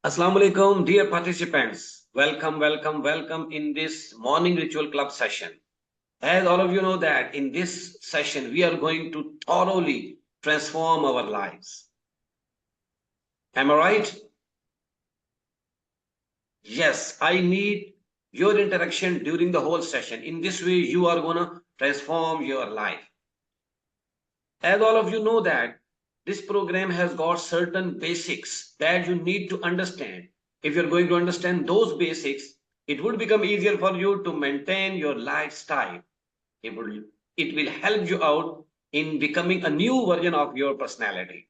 Assalamu alaikum, dear participants. Welcome in this morning ritual club session. As all of you know that in this session, we are going to thoroughly transform our lives. Am I right? Yes, I need your interaction during the whole session. In this way, you are going to transform your life. As all of you know that this program has got certain basics that you need to understand. If you're going to understand those basics, it would become easier for you to maintain your lifestyle. It will help you out in becoming a new version of your personality.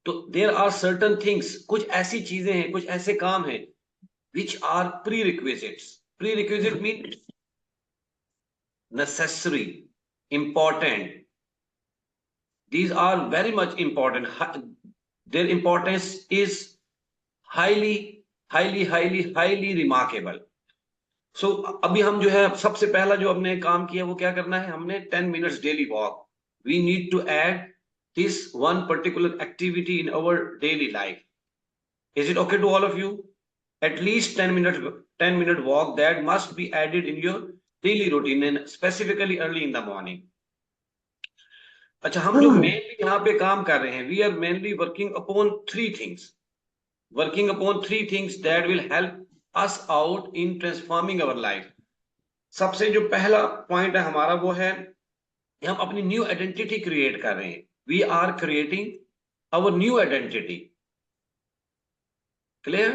So there are certain things, कुछ ऐसी चीजें हैं, कुछ ऐसे काम हैं which are prerequisites. Prerequisite means necessary, important. These are very much important. Their importance is highly remarkable. So अभी हम जो है सबसे पहला जो हमने काम किया वो क्या करना है, हमने 10 minutes daily walk. We need to add this one particular activity in our daily life. Is it okay to all of you? At least 10-minute walk that must be added in your daily routine and specifically early in the morning. अच्छा, हम जो mainly यहाँ पे काम कर रहे हैं, we are mainly working upon three things that will help us out in transforming our life. सबसे जो पहला पॉइंट है हमारा वो है हम अपनी न्यू आइडेंटिटी क्रिएट कर रहे हैं. We are creating our new identity. Clear?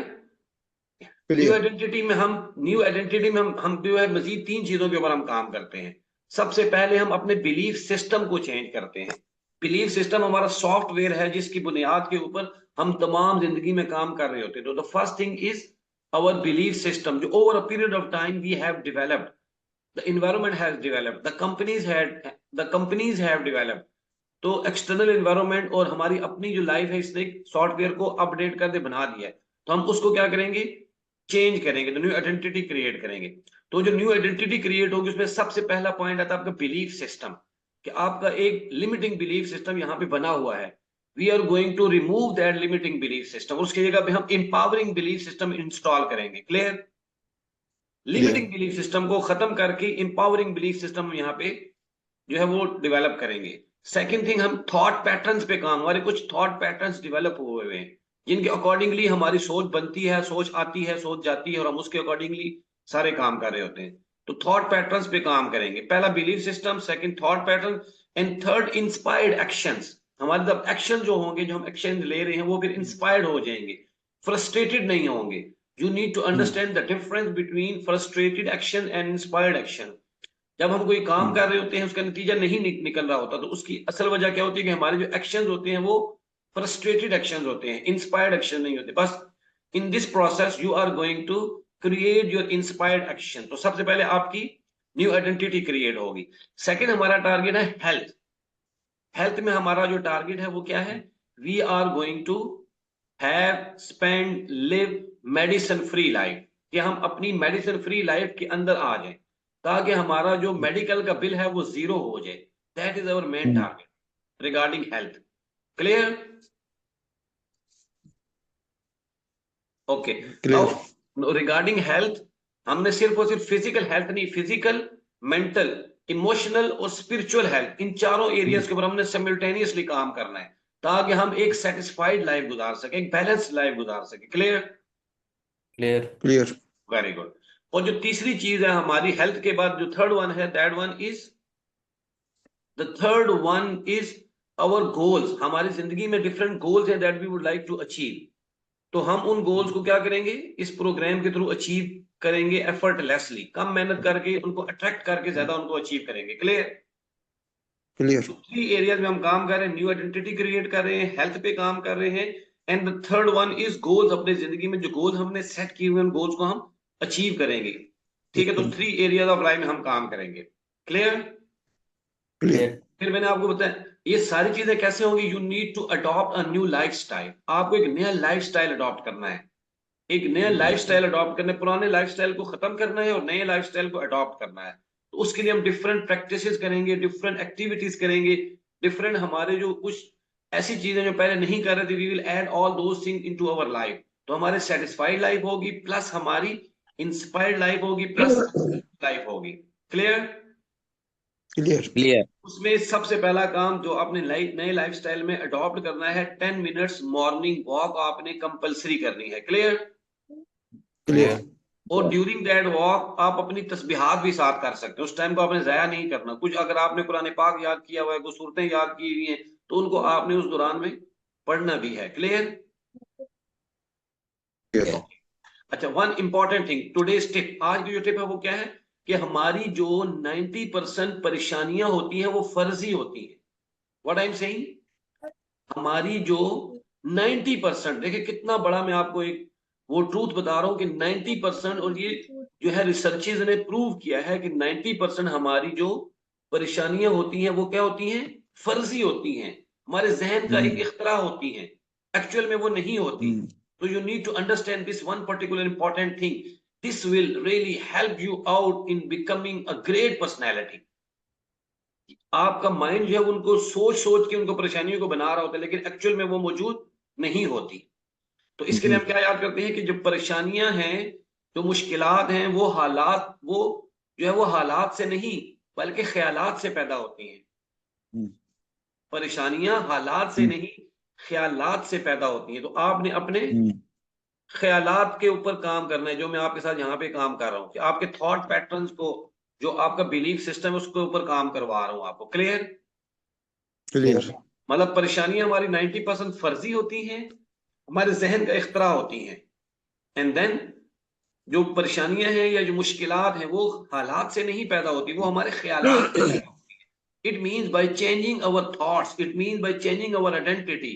New identity में हम जो है मजीद तीन चीजों के ऊपर हम काम करते हैं. सबसे पहले हम अपने बिलीफ सिस्टम को चेंज करते हैं. बिलीफ सिस्टम हमारा सॉफ्टवेयर है जिसकी बुनियाद के ऊपर हम तमाम जिंदगी में काम कर रहे होते हैं. तो the first thing is our belief system. Over a period of time we have developed, the environment has developed, the companies have developed. तो एक्सटर्नल एनवायरनमेंट और हमारी अपनी जो लाइफ है इसने सॉफ्टवेयर को अपडेट कर दे बना दिया है. तो हम उसको क्या करेंगे, चेंज करेंगे, तो न्यू आइडेंटिटी क्रिएट करेंगे. तो जो न्यू आइडेंटिटी क्रिएट होगी उसमें सबसे पहला पॉइंट आता है आपका बिलीफ सिस्टम, कि आपका एक लिमिटिंग बिलीफ सिस्टम यहाँ पे बना हुआ है. We are going to remove that limiting belief system. उसकी जगह पे हम इंपावरिंग बिलीफ सिस्टम इंस्टॉल करेंगे. क्लियर? लिमिटिंग बिलीफ सिस्टम को खत्म करके इंपावरिंग बिलीफ सिस्टम यहाँ पे जो है वो डेवलप करेंगे. सेकंड थिंग, हम थॉट पैटर्न्स पे काम, हमारे कुछ थॉट पैटर्न्स डेवलप हुए हुए हैं जिनके अकॉर्डिंगली हमारी सोच बनती है, सोच आती है, सोच जाती है और हम उसके अकॉर्डिंगली सारे काम कर रहे होते हैं. तो थॉट पैटर्न्स पे काम करेंगे. पहला belief system, second thought pattern and third inspired actions. हमारे जब एक्शन जो होंगे, जो हम एक्शन ले रहे हैं वो फिर इंस्पायर्ड हो जाएंगे, फ्रस्ट्रेटेड नहीं होंगे. You need to understand the difference between frustrated action and inspired action. जब हम कोई काम कर रहे होते हैं उसका नतीजा नहीं निकल रहा होता तो उसकी असल वजह क्या होती है कि हमारे जो एक्शंस होते हैं वो फ्रस्ट्रेटेड एक्शंस होते हैं, इंस्पायर्ड एक्शन नहीं होते. बस in this process you are going to create your inspired action. तो सबसे पहले आपकी न्यू आइडेंटिटी क्रिएट होगी. सेकंड हमारा टारगेट है हेल्थ. हेल्थ में हमारा जो टारगेट है वो क्या है, we are going to have spend live medicine free life, कि हम अपनी मेडिसिन फ्री लाइफ के अंदर आ जाएं ताकि हमारा जो मेडिकल का बिल है वो जीरो हो जाए. That is our main target regarding health. Clear? Okay. Now regarding health हमने सिर्फ और सिर्फ फिजिकल हेल्थ नहीं, फिजिकल, मेंटल, इमोशनल और स्पिरिचुअल हेल्थ, इन चारों एरियाज के ऊपर हमने सिमिल्टेनियसली काम करना है ताकि हम एक सेटिस्फाइड लाइफ गुजार सके, एक बैलेंस लाइफ गुजार सके. क्लियर? क्लियर. Very good. और जो तीसरी चीज है हमारी हेल्थ के बाद जो थर्ड वन है, that one is the third one is our goals. हमारी जिंदगी में डिफरेंट गोल्स हैं that we would like to achieve. तो हम उन गोल्स को क्या करेंगे, इस प्रोग्राम के थ्रू अचीव करेंगे एफर्टलेसली, कम मेहनत करके, उनको अट्रैक्ट करके ज्यादा उनको अचीव करेंगे. क्लियर? क्लियर. थ्री एरियाज में हम काम कर रहे हैं. न्यू आइडेंटिटी क्रिएट कर रहे हैं, हेल्थ पे काम कर रहे हैं, and the third one is goals. अपने जिंदगी में जो गोल्स हमने सेट किए हुए उन गोल्स को हम अचीव करेंगे. ठीक है? तो थ्री एरियाज ऑफ लाइफ में हम काम करेंगे. क्लियर? क्लियर. फिर मैंने आपको बताया ये सारी चीजें कैसे होंगी. You need to adopt a new lifestyle. आपको एक नया लाइफस्टाइल अडॉप्ट करना है. एक नया लाइफस्टाइल अडॉप्ट करना है, पुराने लाइफस्टाइल को खत्म करना है और नए लाइफस्टाइल को अडॉप्ट करना है. तो उसके लिए हम डिफरेंट प्रैक्टिसेस करेंगे, डिफरेंट एक्टिविटीज करेंगे, डिफरेंट हमारे जो कुछ ऐसी चीजें जो पहले नहीं कर रहे थे, we will add all those things into our life. तो हमारे सेटिस्फाइड लाइफ होगी, प्लस हमारी इंस्पायर्ड लाइफ होगी, प्लस लाइफ होगी। क्लियर? क्लियर। क्लियर। उसमें सबसे पहला काम जो आपने नए लाइफस्टाइल में अडॉप्ट करना है, 10 मिनट्स मॉर्निंग वॉक आपने कंपलसरी करनी है। क्लियर? क्लियर। और ड्यूरिंग दैट वॉक आप अपनी तस्बीहात भी साथ कर सकते हो। उस टाइम को आपने जाया नहीं करना। कुछ अगर आपने कुरान पाक याद किया हुआ है, कुछ सूरतें याद की हुई हैं, तो उनको आपने उस दौरान में पढ़ना भी है। क्लियर? क्लियर। अच्छा, one important thing, today's tip, आज की जो टिप है वो क्या है कि हमारी जो 90% परेशानियां होती हैं वो फर्जी होती हैं। व्हाट आई एम सेइंग, हमारी जो 90%, देखिए कितना बड़ा मैं आपको एक वो ट्रूथ बता रहा हूं कि 90%, और ये जो है रिसर्चेज ने प्रूव किया है कि 90% हमारी जो परेशानियां होती हैं वो क्या होती हैं, फर्जी होती हैं, हमारे जहन का एक इख्तरा होती हैं, एक्चुअल में वो नहीं होती। तो you need to understand this one particular important thing, this will really help you out in becoming a great personality. आपका माइंड जो है उनको सोच सोच के उनको परेशानियों को बना रहा होता है, लेकिन एक्चुअल में वो मौजूद नहीं होती। तो इसके लिए हम क्या याद करते हैं कि जो परेशानियां हैं, जो मुश्किलात हैं, वो हालात, वो जो है वो हालात से नहीं बल्कि ख्यालात से पैदा होती हैं। परेशानियां हालात से नहीं, ख्यालात से पैदा होती हैं। तो आपने अपने ख्यालात के ऊपर काम करना है, जो मैं आपके साथ यहाँ पे काम कर रहा हूँ, कि आपके थॉट पैटर्न्स को, जो आपका बिलीफ सिस्टम है उसके ऊपर काम करवा रहा हूँ आपको। क्लियर? क्लियर। मतलब परेशानियां हमारी 90% फर्जी होती हैं, हमारे जहन का इख्तरा होती हैं। एंड देन जो परेशानियां हैं या जो मुश्किलात हैं वो हालात से नहीं पैदा होती, वो हमारे ख्यालात से पैदा होती है। It means by changing our thoughts, it means by changing our identity,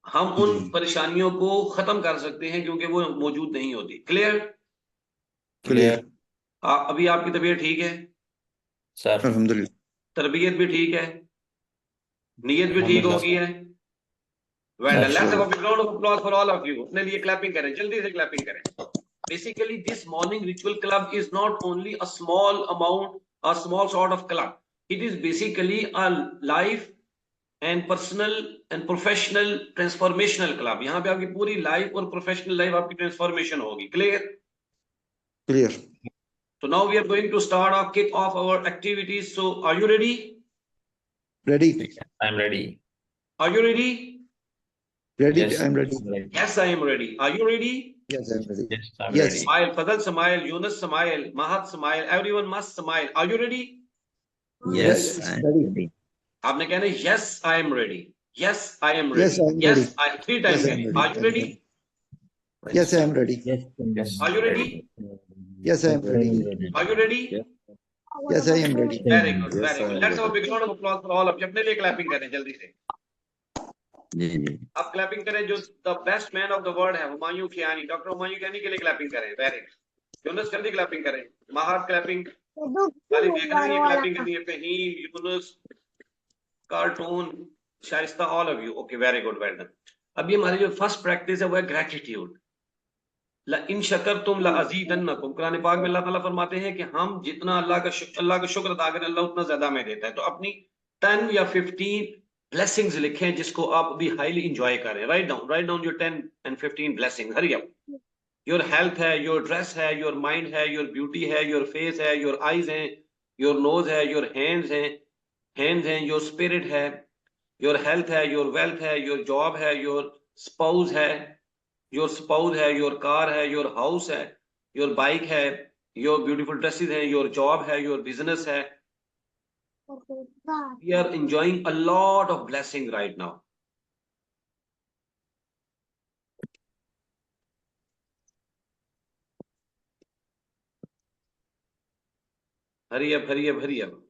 हम उन परेशानियों को खत्म कर सकते हैं क्योंकि वो मौजूद नहीं होती। क्लियर? क्लियर। अभी आपकी तबीयत ठीक है, सर। अल्हम्दुलिल्लाह। तरबियत भी ठीक है, नीयत भी ठीक अल्हम्दुलिल्लाह होगी सर। है। वेल डन, लेट्स हैव माशाल्लाह। A big round of applause for all of you. अपने लिए क्लैपिंग करें, जल्दी से क्लैपिंग करें। Basically, this morning ritual club is not only a small amount, a small sort of club. It is basically a life and personal and professional transformational club. यहाँ पे आपकी पूरी लाइफ और प्रोफेशनल लाइफ आपकी transformation होगी। Clear? Clear. So now we are going to start our kick off our activities. So are you ready? Ready. I am ready. Are you ready? Ready. Yes I am ready. Yes, I am ready. Are you ready? Yes I am ready. Yes I M yes. Ready. Smile. Fadal smile. Yunus smile. Mahat smile. Everyone must smile. Are you ready? Yes yes I am ready. Ready. आपने कहना है yes I am ready, yes I am yes ready, I am ready. yes I, 3 times yes I am कहें, ready. are you ready? Yes I am ready. Yes yes Are you ready? Yes I am ready. Are you ready? Yes I am ready. Very good, yes very I good. Am Let's have a ready. big round of applause for all of you. अपने लिए clapping करें जल्दी से। जी जी। अब clapping करें जो the best man of the world है, हुमायूं खियानी, doctor Humayun खियानी के लिए clapping करें। Very good. यूनुस जल्दी clapping करें। महात clapping, खाली देखना नहीं है clapping करनी है। Fahim, Younus, cartoon, Shaista, all of you. Okay, very good, well done. अभी हमारी जो फर्स्ट प्रैक्टिस है वो है ग्रेटिट्यूड। इन शकर तुम लअज़ीदन्नकुम, कुरान पाक में अल्लाह ताला फरमाते हैं कि हम जितना अल्लाह का शुक्र अदा करें अल्लाह उतना ज्यादा हमें देता है। तो अपनी 10 या 15 ब्लेसिंग्स लिखें जिसको आप अभी हाईली इंजॉय करें। Write down your 10 and 15 blessing, hurry up. Your health है, योर ड्रेस है, योर माइंड है, योर ब्यूटी है, योर फेस है, योर आईज है, योर नोज है, योर हैंड्स हैं, योर स्पिरिट है, योर हेल्थ है, योर वेल्थ है, योर जॉब है, योर स्पाउस है, योर कार है, योर हाउस है, योर बाइक है, योर ब्यूटीफुल ड्रेसेस है, योर जॉब है, योर बिजनेस है। We are enjoying a lot of blessing right now. Hurry up, hurry up, hurry up.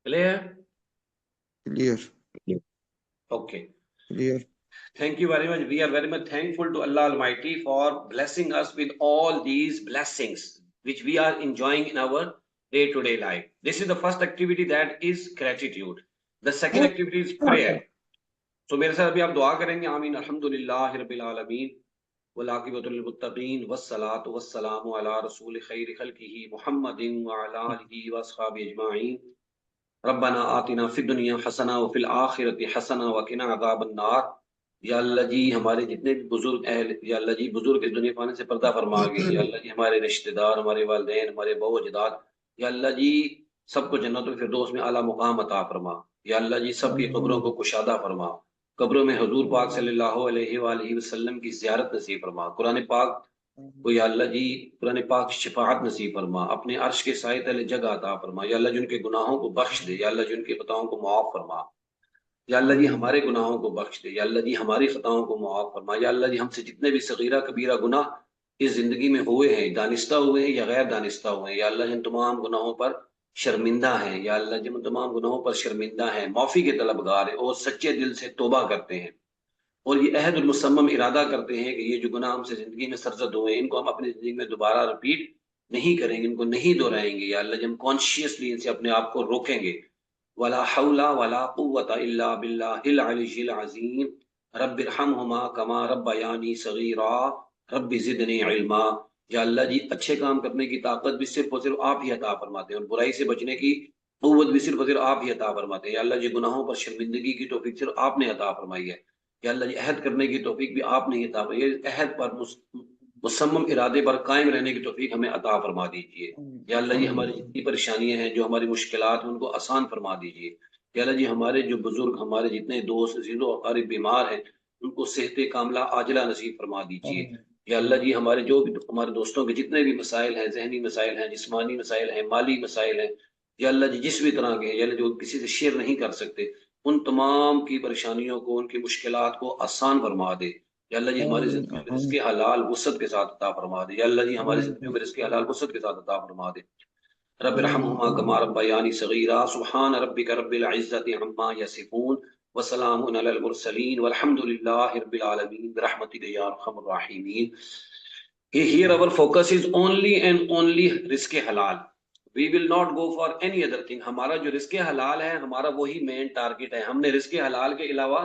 Clear? Clear. Okay. Clear. Thank you very much. We are very much thankful to Allah Almighty for blessing us with all these blessings which we are enjoying in our day-to-day life. This is the first activity, that is gratitude. The second activity is prayer. So मेरे साथ अभी आप दुआ करेंगे. आमीन. अल्हम्दुलिल्लाहि रब्बिल आलमीन वल आकिबतुल लिल मुत्तकीन वस्सलातु वस्सलामु अला रसूल खैरि खल्किही मुहम्मदिन व अला आलिहि व अस्हाबिहि अजमाइन. रब्बना आतिना फिद दुनिया हसना व फिल आखिरति हसना व किना अज़ाबन नार. या अल्लाह जी हमारे जितने भी बुजुर्ग अहल, या अल्लाह जी बुजुर्ग इस दुनिया पाने से पर्दा फरमा गए. या अल्लाह जी हमारे रिश्तेदार, हमारे वालिदैन, हमारे बहू अजदाद, या अल्लाह जी सबको जन्नतुल फिरदौस में आला मुकाम अता फरमा. या अल्लाह जी सबकी कब्रों को कुशादा फरमा. कब्रों में हुजूर पाक सल्लल्लाहु अलैहि वसल्लम की ज़ियारत नसीब फरमा. कुरान पाक को या अल्लाह जी कुरान पाक शफाअत नसीब फरमा. अपने अर्श के साए तले जगह अता फरमा. या अल्लाह जी उनके गुनाहों को बख्श दे. या अल्लाह जी उनके खताओं को माफ फरमा. या अल्लाह जी हमारे गुनाहों को बख्श दे. या अल्लाह जी हमारी खताओं को माफ फरमा. या अल्लाह जी हमसे जितने भी सगीरा कबीरा गुनाह इस जिंदगी में हुए हैं, दानिस्ता हुए हैं या गैर दानिस्ता हुए हैं, या अल्लाह जी तमाम गुनाहों पर शर्मिंदा है. या अल्लाह जी तमाम गुनाहों पर शर्मिंदा है, माफी के तलबगार है और सच्चे दिल से तौबा करते हैं और ये अहद मुसम्मम इरादा करते हैं कि ये जो गुनाह हमसे जिंदगी में सरजद हुए हैं इनको हम अपनी जिंदगी में दोबारा रिपीट नहीं करेंगे, इनको नहीं दोहराएंगे. या अल्लाह जी हम कॉन्शियसली इनसे अपने आप को रोकेंगे. वला हौला वला कुव्वता इल्ला बिल्लाहिल अलिय्यिल अज़ीम. रब्बिरहमहुमा कमा रब्बयानी सगीरा रब्बि ज़िदनी इल्मा. या अल्लाह जी अच्छे काम करने की ताकत भी सिर्फ और सिर्फ आप ही अता फरमाते हैं और बुराई से बचने की कुव्वत भी सिर्फ और सिर्फ आप ही अता फरमाते हैं. या अल्लाह जी गुनाहों पर शर्मिंदगी की तौफीक सिर्फ आपने अता फरमाई है. या अल्लाह जी अहद करने की तौफीक भी आपने ही अता फरमाई है. अहद पर मुसम्मम इरादे पर कायम रहने की तौफीक हमें अता फरमा दीजिए. या अल्लाह जी हमारी जितनी परेशानियां हैं, जो हमारी मुश्किलात हैं, उनको आसान फरमा दीजिए. या अल्लाह जी हमारे जो बुजुर्ग, हमारे जितने दोस्त अज़ीज़ व अक़ारिब बीमार हैं, उनको सेहत कामला आजिला नसीब फरमा दीजिए. या अल्लाह जी हमारे जो भी हमारे दोस्तों के जितने भी मसाइल हैं, जहनी मसाइल हैं, जिस्मानी मसाइल हैं, माली मसाइल हैं, या अल्लाह जी जिस भी तरह के हैं, या अल्लाह जो किसी से शेयर नहीं कर सकते, उन तमाम की परेशानियों को, उनकी मुश्किलात को आसान फरमा दे. या अल्लाह जी हमारी जिंदगी में रिज़्क़ हलाल वुसअत के साथ अता फरमा दे. या अल्लाह जी हमारी जिंदगी में रिज़्क़ हलाल वुसअत के साथ अता फरमा दे. रब्बिरहमहुमा कमा रब्बयानी सगीरा. सुब्हान रब्बिका रब्बिल इज़्ज़ति अम्मा यसिफून व सलामुन अलल मुरसलीन वल्हम्दुलिल्लाहि रब्बिल आलमीन बिरहमतिका या अरहमर राहिमीन. Here our focus is only and only रिज़्क़ हलाल. We will not go for any other thing. हमारा जो रिज़्क़ हलाल है, हमारा वही मेन टारगेट है. हमने रिज़्क़ हलाल के अलावा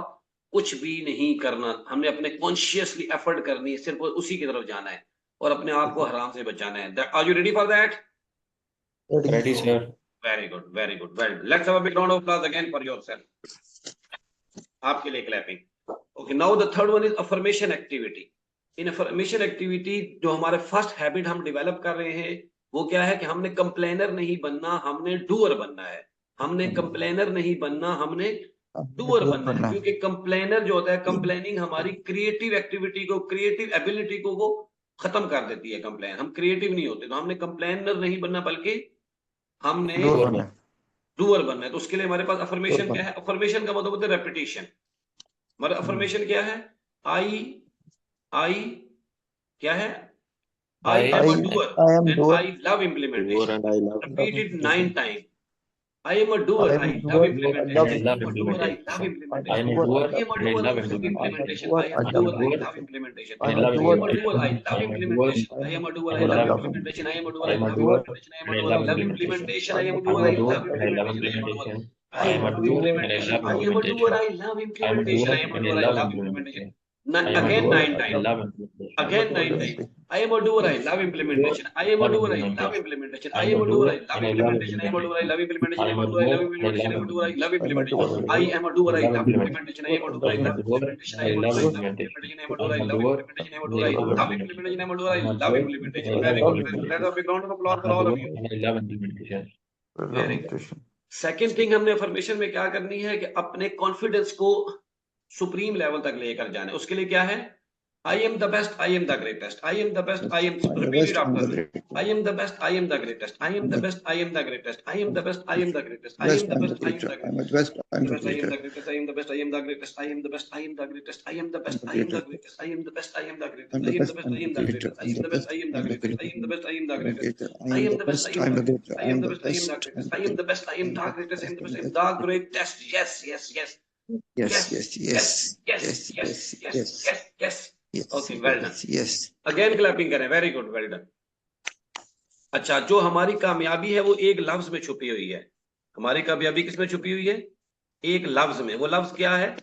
कुछ भी नहीं करना. हमने अपने कॉन्शियसली एफर्ट करनी है, सिर्फ उसी की तरफ जाना है और अपने आप को हराम से बचाना है. Are you ready for that? Ready, sir. Very good, very good, very good. Let's have a big round of applause again for yourself. आपके लिए clapping. Okay, now the third one is affirmation activity. In affirmation activity जो हमारे first habit हम develop कर रहे हैं वो क्या है कि हमने कंप्लेनर नहीं बनना, हमने डूअर बनना है. हमने कंप्लेनर नहीं बनना, हमने डूअर बनना है. क्योंकि कंप्लेनर जो होता है, कंप्लेनिंग हमारी क्रिएटिव एक्टिविटी को, क्रिएटिव एबिलिटी को वो खत्म कर देती है. कंप्लेन, हम क्रिएटिव नहीं होते. तो हमने कंप्लेनर नहीं बनना बल्कि हमने डूअर बनना है. तो उसके लिए हमारे पास अफर्मेशन क्या है? अफर्मेशन का मतलब होता है रेपिटेशन. हमारा अफर्मेशन क्या है? आई क्या है? I am a doer and I love implementation. Repeat it 9 times. I am a doer. I love implementation. I am a doer. I love implementation. I am a doer I am a and I doer. love I love implementation. I am a implementation. doer. I love implementation. I I love am a doer. I implementation. love implementation. I am a doer. I love implementation. I am a doer. I love implementation. I am a doer. I love implementation. I am a doer. I love implementation. I am a doer. I love implementation. I am a doer. I love implementation. I am a doer. I love implementation. Again 9 times. Again 9 times. I am a doer. I love implementation. I am a doer. I love implementation. I am a doer. I love implementation. I am a doer. I love implementation. I am a doer. I love implementation. I am a doer. I love implementation. I am a doer. I love implementation. I am a doer. I love implementation. I am a doer. I love implementation. I am a doer. I love implementation. I am a doer. I love implementation. I am a doer. I love implementation. Very good. Let's have a big round of applause for all of you. I love implementation. Very good. Second thing हमने affirmation में क्या करनी है कि अपने confidence को supreme level तक लेकर जाना है. उसके लिए क्या है? I am the best, I am the greatest, I am the best, I am, repeat it after me. I am the best, I am the greatest, I am the best, I am the greatest, I am the best, I am the greatest, I am the best, I am the I'm the greatest. best. I'm The the best, I am the greatest. greatest, I am the best, I am the greatest, I am the best, I am the greatest, I am the best, I am the greatest, I am the best, I am the greatest, I'm I the am the best. best, I'm I the am the greatest. greatest, I I'm am the the best, best. I am the I'm the greatest, I greatest. am the best, I am the I'm the greatest, greatest. I I am am the the best, I best. am I'm the the greatest, greatest. I I am am the the best, I am best. the greatest, I'm I the am the greatest. best, I am I'm the the greatest, I am best. the best, I'm I the am best. the greatest. Yes, yes, yes, Yes. yes, Yes. yes, Yes. yes, Yes. yes, Yes. yes, Yes. yes, yes. Yes. Okay, well done. Yes. Yes. Again clapping करें, very good, well done. अच्छा, जो हमारी कामयाबी है वो एक लफ्ज में छुपी हुई है। हमारी कामयाबी किसमें छुपी हुई है? एक लफ्ज में। वो लफ्ज क्या है,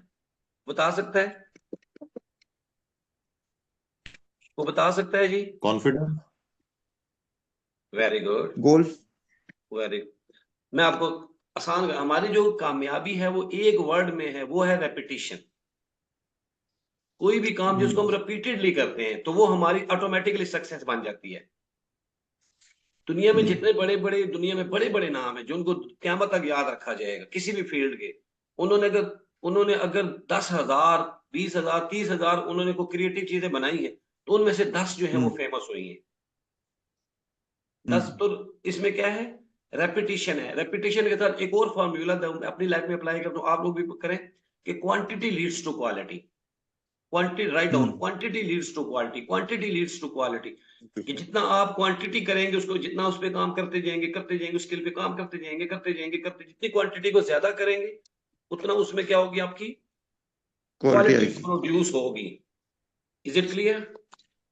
बता सकता है? वो बता सकता है जी? Confidence. Very good, goal. Very good. मैं आपको आसान, हमारी जो कामयाबी है वो एक वर्ड में है, वो है रेपिटिशन। कोई भी काम जिसको हम रिपीटेडली करते हैं तो वो हमारी ऑटोमेटिकली सक्सेस बन जाती है। दुनिया में जितने बड़े बड़े, दुनिया में बड़े बड़े नाम है जो उनको क़यामत तक याद रखा जाएगा, किसी भी फील्ड के, उन्होंने अगर 10,000, 20,000, 30,000 उन्होंने कोई क्रिएटिव चीजें बनाई है तो उनमें से 10 जो है वो फेमस हुई हैं। 10 तो इसमें क्या है, रेपिटिशन है। रेपिटिशन के साथ एक और फॉर्मूला अपनी लाइफ में अप्लाई कर दो, आप लोग भी करें कि quantity leads to quality. Quantity, write down, quantity leads to quality, quantity leads to quality. कि जितना आप क्वांटिटी करेंगे, उसको जितना उस पर काम करते जाएंगे, स्किल पे काम करते जाएंगे, जितनी क्वांटिटी को ज्यादा करेंगे उतना उसमें क्या होगी, आपकी क्वालिटी प्रोड्यूस होगी। Is it clear?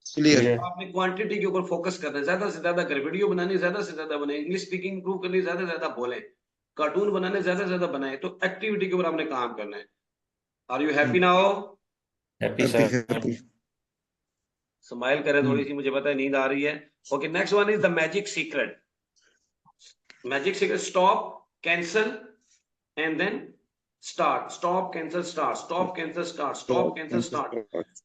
क्लियर। आपने क्वांटिटी के ऊपर फोकस करना है, ज्यादा से ज्यादा करें, वीडियो बनानी ज्यादा से ज्यादा बनाए, इंग्लिश स्पीकिंग इंप्रूव करनी ज्यादा से ज्यादा बोले, कार्टून बनाने ज्यादा से ज्यादा बनाए, तो एक्टिविटी के ऊपर आपने काम करना है। Are you happy now? Happy sir. Happy. Smile करें थोड़ी सी, मुझे पता है नींद आ रही है। Okay, next one is the magic secret. Magic secret, stop, cancel and then start, stop cancel start, stop cancel start, stop cancel start.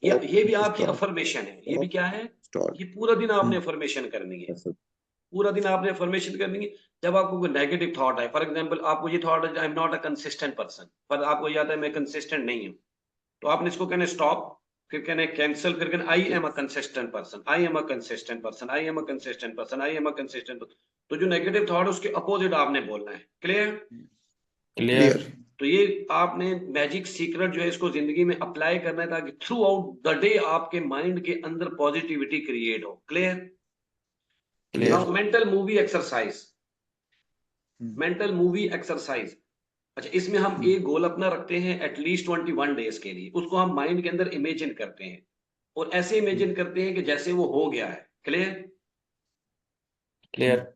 ये भी आपकी अफर्मेशन है। ये भी क्या है, ये पूरा दिन आपने अफर्मेशन करनी है। पूरा दिन आपने अफर्मेशन करनी है। जब आपको कोई नेगेटिव थॉट है, फॉर एग्जांपल आपको ये थॉट है I am not a consistent person, पर आपको याद है मैं कंसिस्टेंट नहीं हूं, तो आपने इसको कहना स्टॉप, फिर कहना कैंसिल, फिर कहना I am a consistent person, I am a consistent person, I am a consistent person, I am a consistent person. तो जो नेगेटिव थॉट है उसके अपोजिट आपने बोलना है। क्लियर? क्लियर। तो ये आपने मैजिक सीक्रेट जो है इसको जिंदगी में अप्लाई करना है ताकि थ्रू आउट द डे आपके माइंड के अंदर पॉजिटिविटी क्रिएट हो। Clear? Now mental movie exercise, mental movie exercise. अच्छा, इसमें हम एक गोल अपना रखते हैं एटलीस्ट 21 डेज के लिए, उसको हम माइंड के अंदर इमेजिन करते हैं और ऐसे इमेजिन करते हैं कि जैसे वो हो गया है। क्लियर? क्लियर।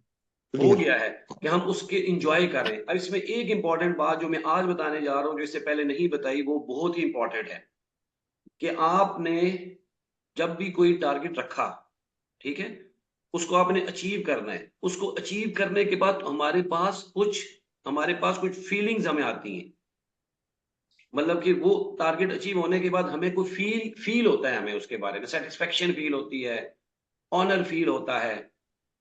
हो गया है कि हम उसके इंजॉय करें। अब इसमें एक इंपॉर्टेंट बात जो मैं आज बताने जा रहा हूं, जो इससे पहले नहीं बताई, वो बहुत ही इंपॉर्टेंट है कि आपने जब भी कोई टारगेट रखा, ठीक है, उसको आपने अचीव करना है। उसको अचीव करने के बाद हमारे पास कुछ फीलिंग्स हमें आती हैं। मतलब कि वो टारगेट अचीव होने के बाद हमें कोई फील होता है, हमें उसके बारे में सेटिस्फेक्शन फील होती है, ऑनर फील होता है,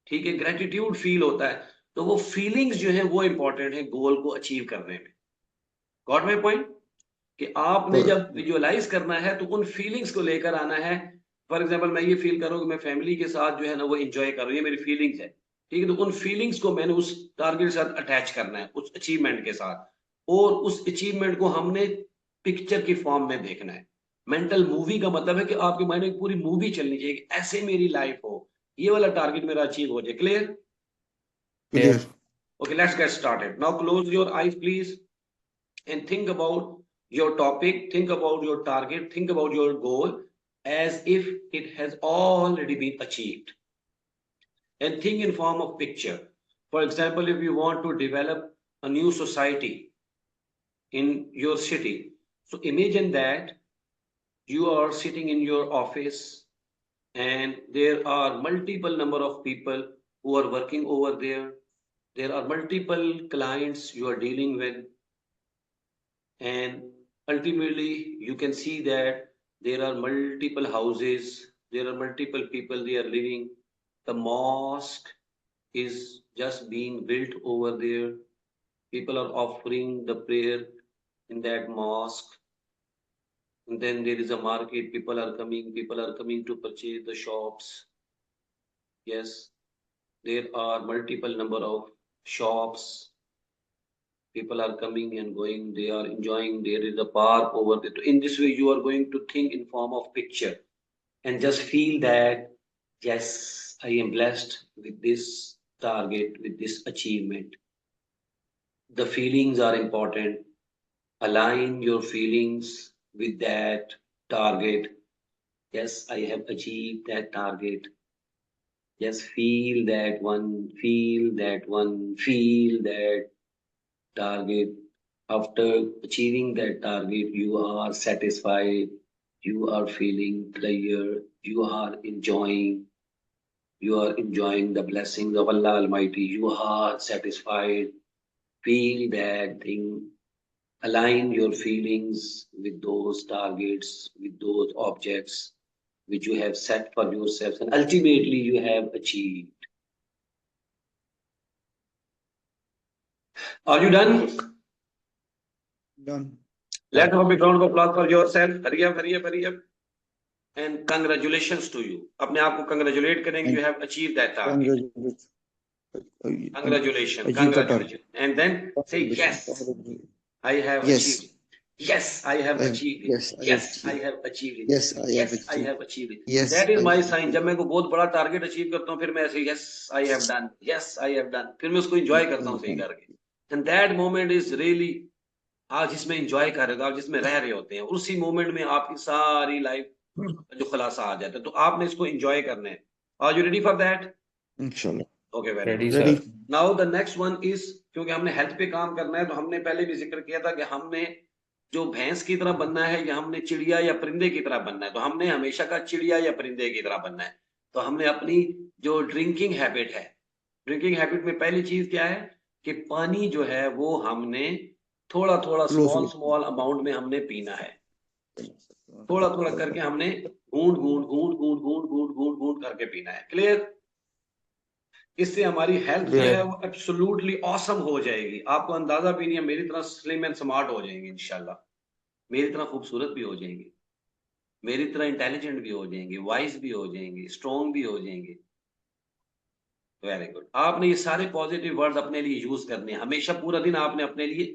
ठीक है, ग्रेटिट्यूड फील होता है। तो वो फीलिंग्स जो है वो इंपॉर्टेंट है गोल को अचीव करने में। Got my point? कि आपने जब विजुअलाइज करना है तो उन फीलिंग्स को लेकर आना है। फॉर एग्जाम्पल मैं ये फील कर रहा हूँ कि मैं फैमिली के साथ जो है ना वो एंजॉय कर रहा हूँ, ये मेरी फीलिंग्स है, ठीक है। तो उन फीलिंग्स को मैंने उस टारगेट के साथ अटैच करना है, उस अचीवमेंट के साथ, और उस अचीवमेंट को हमने पिक्चर की फॉर्म में देखना है। मेंटल मूवी का मतलब है कि आपके माइंड में पूरी मूवी चलनी चाहिए कि ऐसे मेरी लाइफ हो, ये वाला टारगेट मेरा अचीव हो जाए। Clear? Clear. Okay, let's get started. Now close your eyes, please, and think about your topic, think about your target, think about your goal as if it has already been achieved. And think in form of picture. For example, if you want to develop a new society in your city, so imagine that you are sitting in your office and there are multiple number of people who are working over there. There are multiple clients you are dealing with, and ultimately you can see that there are multiple houses, there are multiple people, they are living. The mosque is just being built over there. People are offering the prayer in that mosque. And then there is a market, people are coming to purchase the shops. Yes, there are multiple number of shops. People are coming and going, they are enjoying, there is a park over there. In this way you are going to think in form of picture and just feel that yes, I am blessed with this target, with this achievement. The feelings are important. Align your feelings with that target. Yes, I have achieved that target. Yes, feel that one, feel that one, feel that target. After achieving that target, you are satisfied, you are feeling pleasure, you are enjoying the blessings of Allah Almighty, you are satisfied. Feel that thing, align your feelings with those targets, with those objects which you have set for yourselves, and ultimately you have achieved. Are you done? Done. Let's have a big round of applause for yourself. Hurry up, hurry up, hurry up. And congratulations to you. अपने आप को congratulate करेंगे. You have achieved that target. Congratulations, congratulations. And then say yes, I have achieved it. Yes, I have achieved it. Yes, I have achieved it. Yes, I have achieved it. Yes, That is my sign. जब मैं कोई बहुत बड़ा target achieve करता हूँ, फिर मैं ऐसे yes, I have done. Yes, I have done. फिर मैं उसको enjoy करता हूँ सही करके. And that moment is really, आप जिसमें enjoy कर रहे हो, आप जिसमें रह रहे होते हैं, उसी moment में आपकी सारी लाइफ जो खुलासा आ जाता है, तो आपने इसको enjoy करना है. Are you ready for that? Inshallah. Okay, very Ready, good. sir. Now the next one is, क्योंकि हमने हेल्थ पे काम करना है, तो हमने पहले भी जिक्र किया था कि हमने जो भैंस की तरह बनना है या हमने चिड़िया या परिंदे की तरह बनना है, तो हमने हमेशा का चिड़िया या परिंदे की तरह बनना है. तो हमने अपनी जो ड्रिंकिंग हैबिट है, ड्रिंकिंग हैबिट में पहली चीज क्या है कि पानी जो है वो हमने थोड़ा थोड़ा स्मॉल अमाउंट में हमने पीना है. थोड़ा थोड़ा करके हमने घूंट घूंट घूंट घूंट घूंट घूंट घूंट घूंट करके पीना है. क्लियर? इससे हमारी हेल्थ जो है वो एब्सोल्युटली ऑसम हो जाएगी. आपको अंदाजा भी नहीं है, मेरी तरह स्लिम एंड स्मार्ट हो जाएंगे इंशाल्लाह, मेरी तरह खूबसूरत भी हो जाएंगे, मेरी तरह इंटेलिजेंट भी हो जाएंगे, वाइज भी हो जाएंगे, स्ट्रॉन्ग भी हो जाएंगे. Very good. आपने ये सारे पॉजिटिव वर्ड्स अपने लिए यूज करने हैं हमेशा. पूरा दिन आपने अपने लिए,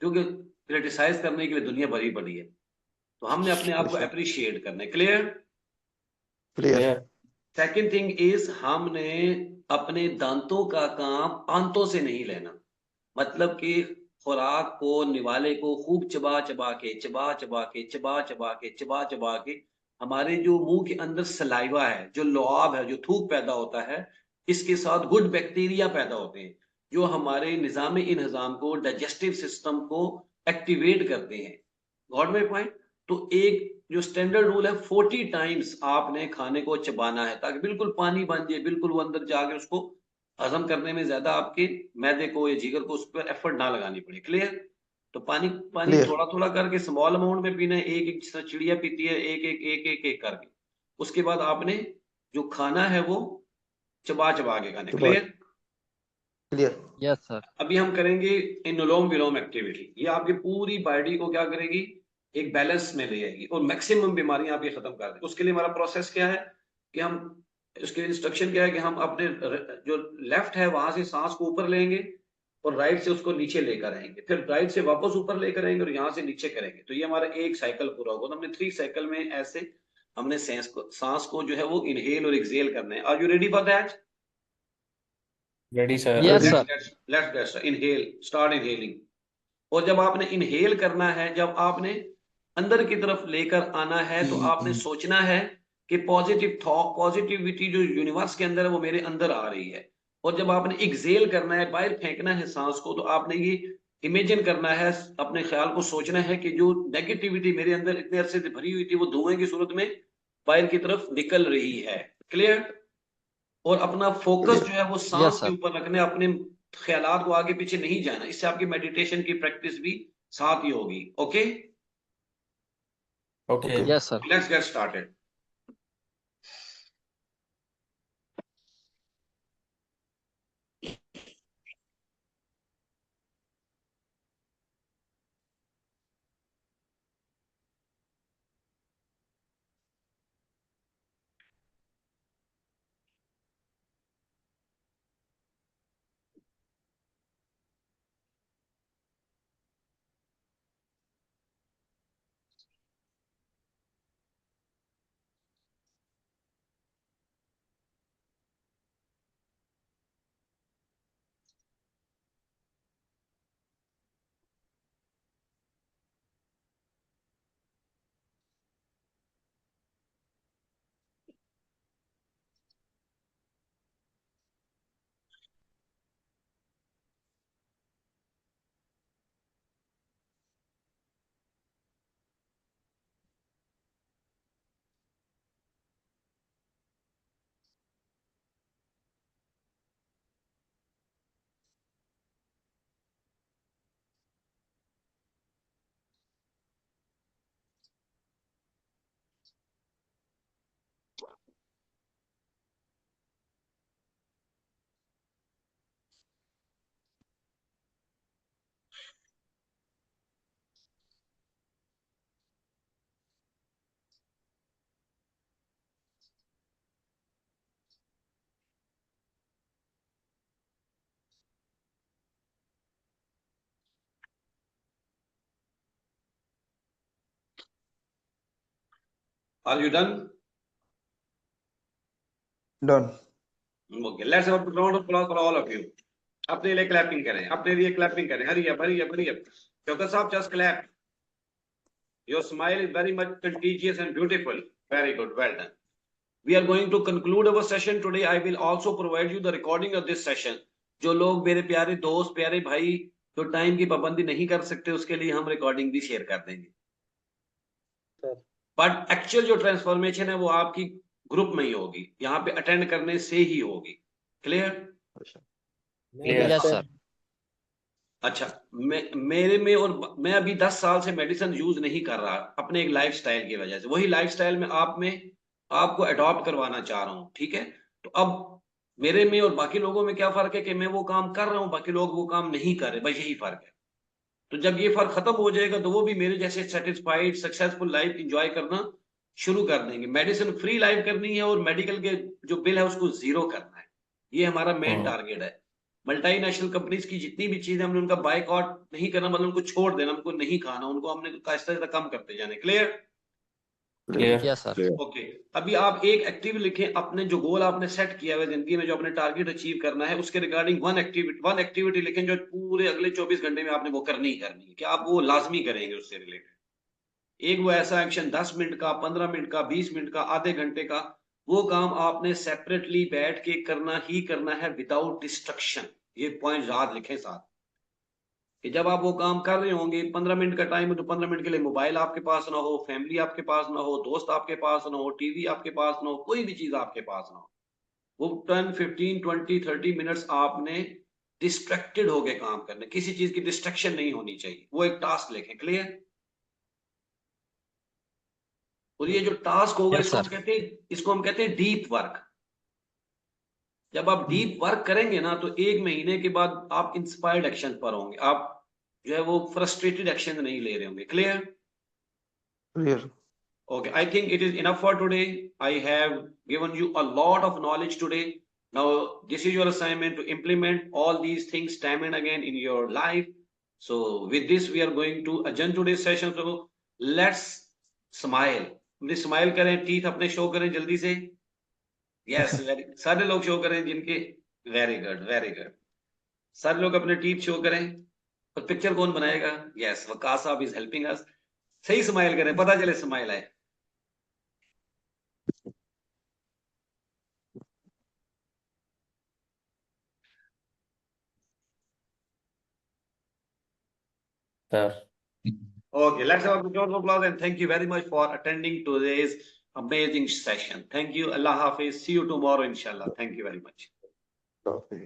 क्योंकि क्रिटिसाइज करने के लिए दुनिया भरी पड़ी है, तो हमने अपने आप को अप्रिशिएट करना है. Clear? Clear. Second thing is, हमने अपने दांतों का काम आंतों से नहीं लेना. मतलब कि खुराक को, निवाले को खूब चबा चबा के चबा चबा के चबा चबा के चबा चबा के हमारे जो मुंह के अंदर सलाइवा है, जो लुआब है, जो थूक पैदा होता है, इसके साथ गुड बैक्टीरिया पैदा होते हैं जो हमारे निज़ाम इंहजाम को, डाइजेस्टिव सिस्टम को एक्टिवेट करते हैं. Got my point? तो एक जो स्टैंडर्ड रूल है, 40 टाइम्स आपने खाने को चबाना है ताकि बिल्कुल पानी बन जाए, बिल्कुल वो अंदर जाके उसको हजम करने में ज्यादा आपके मैदे को या जिगर को उस पर एफर्ट ना लगानी पड़े. क्लियर? तो पानी पानी थोड़ा थोड़ा करके स्मॉल अमाउंट में पीना है. एक एक, जिस चिड़िया पीती है, एक एक एक एक एक करके. उसके बाद आपने जो खाना है वो चबा चबा के खाना. क्लियर? Yes, sir. अभी हम करेंगे अनुलोम विलोम एक्टिविटी. ये आपकी पूरी बॉडी को क्या करेगी, एक बैलेंस में ले आएगी और मैक्सिमम बीमारियां आपकी खत्म कर देगी. उसके लिए हमारा प्रोसेस क्या है कि हम, उसके इंस्ट्रक्शन क्या है कि हम अपने जो लेफ्ट है वहां से सांस को ऊपर लेंगे और राइट से उसको नीचे लेकर आएंगे, फिर राइट से वापस ऊपर लेकर आएंगे और यहाँ से नीचे करेंगे. तो ये हमारा एक साइकिल पूरा होगा. तो हमने 3 साइकिल में ऐसे हमने सांस को जो है वो इनहेल और एक्सेल करना है. Are you ready for that? Ready, sir. Yes, sir. Let's get inhale, start inhaling. और जब आपने इनहेल करना है, जब आपने अंदर की तरफ लेकर आना है, तो आपने सोचना है कि पॉजिटिव थॉट, पॉजिटिविटी जो यूनिवर्स के अंदर है वो मेरे अंदर आ रही है. और जब आपने एक्सेल करना है, बाहर फेंकना है सांस को, तो आपने ये इमेजिन करना है, अपने ख्याल को सोचना है कि जो नेगेटिविटी मेरे अंदर इतने अरसे से भरी हुई थी वो धुएं की सूरत में बाहर की तरफ निकल रही है. क्लियर? और अपना फोकस जो है वो सांस के ऊपर रखना है, अपने ख्यालात को आगे पीछे नहीं जाना. इससे आपकी मेडिटेशन की प्रैक्टिस भी साथ ही होगी. Okay? Okay. Yes, sir. Let's get started. Are you done? Done. Okay, let's have a round of applause for all of you. अपने लिए क्लैपिंग करें, अपने लिए क्लैपिंग करें. Hurry up, hurry up, hurry up. Shaukat साहब, just clap. Your smile is very much contagious and beautiful. Very good, well done. We are going to conclude our session today. I will also provide you the recording of this session. जो लोग मेरे प्यारे दोस्त, प्यारे भाई, जो time की पाबंदी नहीं कर सकते, उसके लिए हम रिकॉर्डिंग भी शेयर कर देंगे. बट एक्चुअल जो ट्रांसफॉर्मेशन है वो आपकी ग्रुप में ही होगी, यहाँ पे अटेंड करने से ही होगी. क्लियर? Clear. Yes, sir. अच्छा, मेरे में और मैं अभी 10 साल से मेडिसिन यूज नहीं कर रहा अपने एक लाइफस्टाइल की वजह से. वही लाइफस्टाइल में आपको अडॉप्ट करवाना चाह रहा हूँ. ठीक है? तो अब मेरे में और बाकी लोगों में क्या फर्क है कि मैं वो काम कर रहा हूँ, बाकी लोग वो काम नहीं कर रहे. बस यही फर्क है. तो जब ये फर्क खत्म हो जाएगा तो वो भी मेरे जैसे सेटिस्फाइड सक्सेसफुल लाइफ एंजॉय करना शुरू कर देंगे. मेडिसिन फ्री लाइफ करनी है और मेडिकल के जो बिल है उसको जीरो करना है. ये हमारा मेन टारगेट है. मल्टीनेशनल कंपनीज की जितनी भी चीजें हमने उनका बायकॉट नहीं करना, मतलब उनको छोड़ देना, उनको नहीं खाना, उनको हमने आहिस्ता आहिस्ता कम करते जाने. Clear? Clear. Yes, sir. Okay. अभी आप एक एक्टिविटी लिखें, अपने जो गोल आपने सेट किया हुआ है जिंदगी में, जो अपने टारगेट अचीव करना है, उसके रिगार्डिंग वन एक्टिविटी लिखें जो पूरे अगले 24 घंटे में आपने वो करनी ही करनी है, कि आप वो लाजमी करेंगे उससे रिलेटेड. एक वो ऐसा एक्शन 10 मिनट का, 15 मिनट का, 20 मिनट का, आधे घंटे का, वो काम आपने सेपरेटली बैठ के करना ही करना है विदाउट डिस्ट्रक्शन. ये पॉइंट याद लिखें साथ, कि जब आप वो काम कर रहे होंगे, 15 मिनट का टाइम है तो 15 मिनट के लिए मोबाइल आपके पास ना हो, फैमिली आपके पास ना हो, दोस्त आपके पास ना हो, टीवी आपके पास ना हो, कोई भी चीज आपके पास ना हो. वो 10, 15, 20, 30 मिनट्स आपने डिस्ट्रैक्टेड होके काम करने, किसी चीज की डिस्ट्रक्शन नहीं होनी चाहिए. वो एक टास्क लिखें. क्लियर? और ये जो टास्क होगा, Yes, इसको हम कहते हैं डीप वर्क. जब आप डीप वर्क करेंगे ना, तो 1 महीने के बाद आप इंस्पायर्ड एक्शन पर होंगे. आप जो है वो फ्रस्ट्रेटेड एक्शन नहीं ले रहे होंगे. Clear? Clear. Okay, I think it is enough for today. I have given you a lot of knowledge today. Now, this is your assignment to implement all these things time and again in your life. So, with this, we are going to adjourn today's session. So, let's smile. Smile करें, teeth अपने show करें जल्दी से. Yes, सारे लोग show करें जिनके. Very good, very good. सारे लोग अपने टीथ शो करें. और पिक्चर कौन बनाएगा? यस, वकास साहब इज हेल्पिंग अस. सही स्माइल करें, पता चले स्माइल आए. Sir. Okay, let's have a round of applause and thank you very much for attending today's amazing session. Thank you. Allah Hafiz. See you tomorrow, inshallah. Thank you very much. Okay.